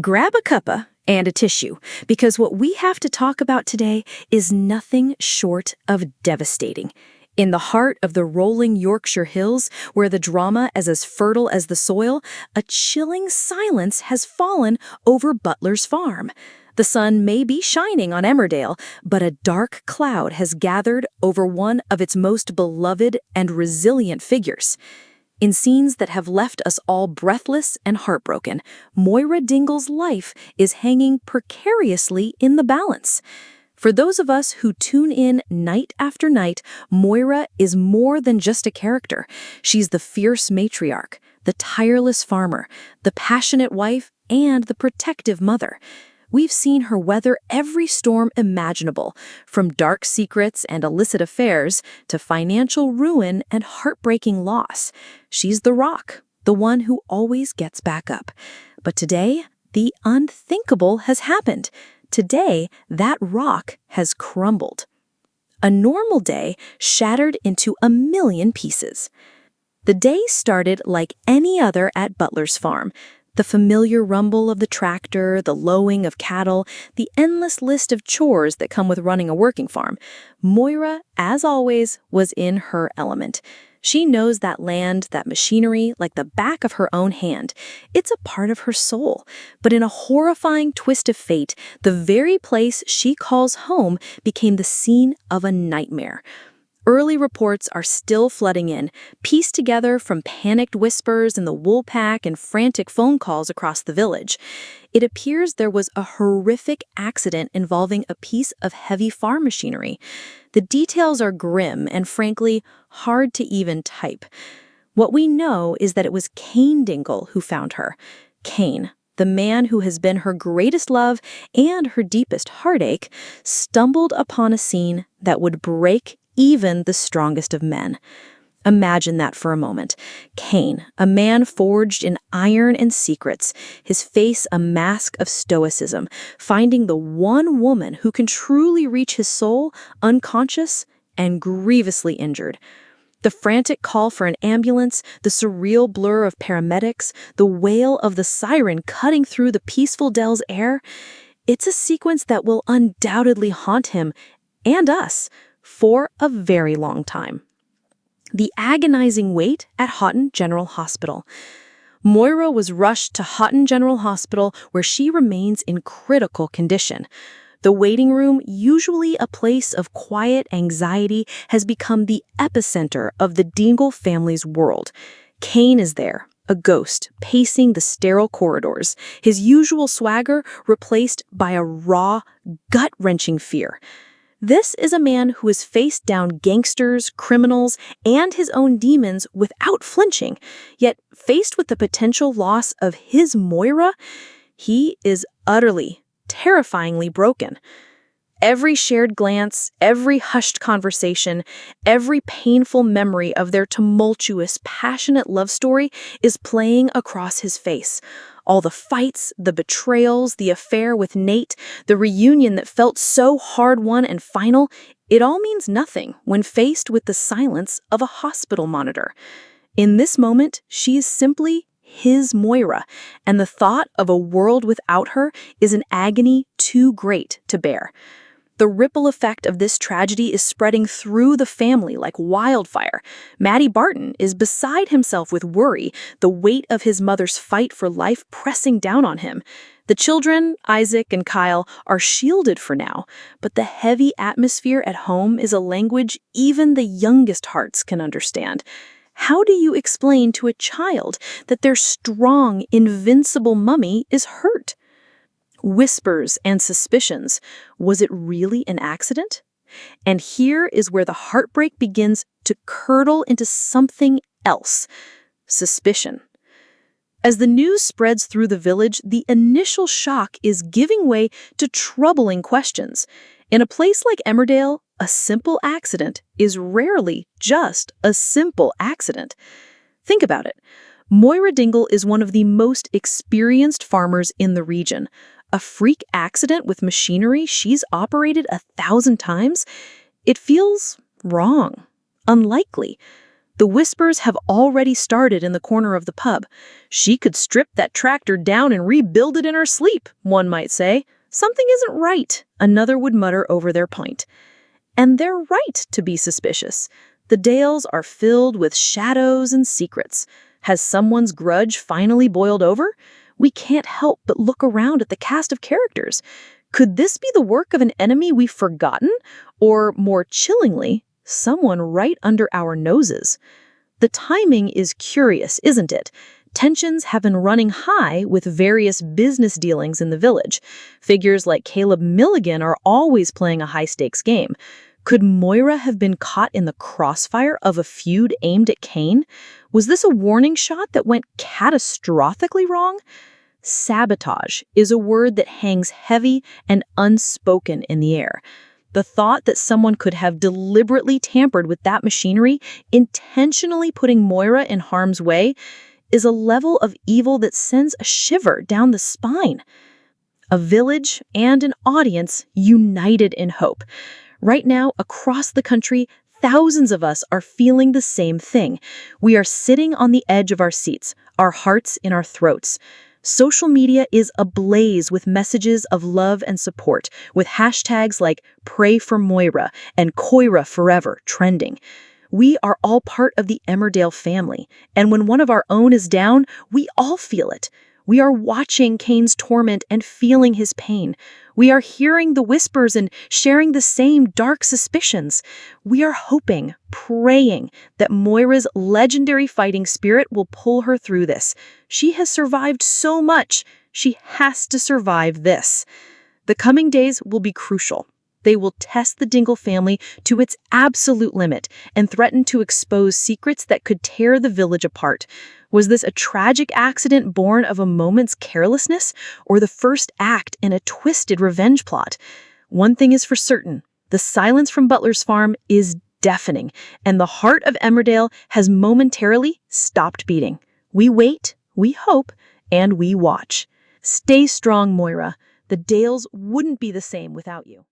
grab a cuppa and a tissue, because what we have to talk about today is nothing short of devastating. In the heart of the rolling Yorkshire hills, where the drama is as fertile as the soil, a chilling silence has fallen over Butler's farm. The sun may be shining on Emmerdale, but a dark cloud has gathered over one of its most beloved and resilient figures. In scenes that have left us all breathless and heartbroken, Moira Dingle's life is hanging precariously in the balance. For those of us who tune in night after night, Moira is more than just a character. She's the fierce matriarch, the tireless farmer, the passionate wife, and the protective mother. We've seen her weather every storm imaginable, from dark secrets and illicit affairs to financial ruin and heartbreaking loss. She's the rock, the one who always gets back up. But today, the unthinkable has happened. Today, that rock has crumbled. A normal day shattered into a million pieces. The day started like any other at Butler's farm. The familiar rumble of the tractor, the lowing of cattle, the endless list of chores that come with running a working farm. Moira, as always, was in her element. She knows that land, that machinery, like the back of her own hand. It's a part of her soul. But in a horrifying twist of fate, the very place she calls home became the scene of a nightmare. Early reports are still flooding in, pieced together from panicked whispers in the wool pack and frantic phone calls across the village. It appears there was a horrific accident involving a piece of heavy farm machinery. The details are grim and, frankly, hard to even type. What we know is that it was Cain Dingle who found her. Cain, the man who has been her greatest love and her deepest heartache, stumbled upon a scene that would break even the strongest of men. Imagine that for a moment. Cain, a man forged in iron and secrets, his face a mask of stoicism, finding the one woman who can truly reach his soul, unconscious and grievously injured. The frantic call for an ambulance, the surreal blur of paramedics, the wail of the siren cutting through the peaceful Dell's air. It's a sequence that will undoubtedly haunt him and us for a very long time. The agonizing wait at Houghton General Hospital. Moira was rushed to Houghton General Hospital, where she remains in critical condition. The waiting room, usually a place of quiet anxiety, has become the epicenter of the Dingle family's world. Cain is there, a ghost, pacing the sterile corridors, his usual swagger replaced by a raw, gut-wrenching fear. This is a man who has faced down gangsters, criminals, and his own demons without flinching, yet faced with the potential loss of his Moira, he is utterly, terrifyingly broken. Every shared glance, every hushed conversation, every painful memory of their tumultuous, passionate love story is playing across his face. All the fights, the betrayals, the affair with Nate, the reunion that felt so hard-won and final, it all means nothing when faced with the silence of a hospital monitor. In this moment, she is simply his Moira, and the thought of a world without her is an agony too great to bear. The ripple effect of this tragedy is spreading through the family like wildfire. Matty Barton is beside himself with worry, the weight of his mother's fight for life pressing down on him. The children, Isaac and Kyle, are shielded for now, but the heavy atmosphere at home is a language even the youngest hearts can understand. How do you explain to a child that their strong, invincible mummy is hurt? Whispers and suspicions. Was it really an accident? And here is where the heartbreak begins to curdle into something else: suspicion. As the news spreads through the village, the initial shock is giving way to troubling questions. In a place like Emmerdale, a simple accident is rarely just a simple accident. Think about it. Moira Dingle is one of the most experienced farmers in the region. A freak accident with machinery she's operated 1,000 times? It feels wrong, unlikely. The whispers have already started in the corner of the pub. She could strip that tractor down and rebuild it in her sleep, one might say. Something isn't right, another would mutter over their pint. And they're right to be suspicious. The Dales are filled with shadows and secrets. Has someone's grudge finally boiled over? We can't help but look around at the cast of characters. Could this be the work of an enemy we've forgotten? Or, more chillingly, someone right under our noses? The timing is curious, isn't it? Tensions have been running high with various business dealings in the village. Figures like Caleb Milligan are always playing a high-stakes game. Could Moira have been caught in the crossfire of a feud aimed at Cain? Was this a warning shot that went catastrophically wrong? Sabotage is a word that hangs heavy and unspoken in the air. The thought that someone could have deliberately tampered with that machinery, intentionally putting Moira in harm's way, is a level of evil that sends a shiver down the spine. A village and an audience united in hope. Right now, across the country, thousands of us are feeling the same thing. We are sitting on the edge of our seats, our hearts in our throats. Social media is ablaze with messages of love and support, with hashtags like Pray for Moira and Koira Forever trending. We are all part of the Emmerdale family, and when one of our own is down, we all feel it. We are watching Cain's torment and feeling his pain. We are hearing the whispers and sharing the same dark suspicions. We are hoping, praying that Moira's legendary fighting spirit will pull her through this. She has survived so much. She has to survive this. The coming days will be crucial. They will test the Dingle family to its absolute limit and threaten to expose secrets that could tear the village apart. Was this a tragic accident born of a moment's carelessness, or the first act in a twisted revenge plot? One thing is for certain, the silence from Butler's farm is deafening, and the heart of Emmerdale has momentarily stopped beating. We wait, we hope, and we watch. Stay strong, Moira. The Dales wouldn't be the same without you.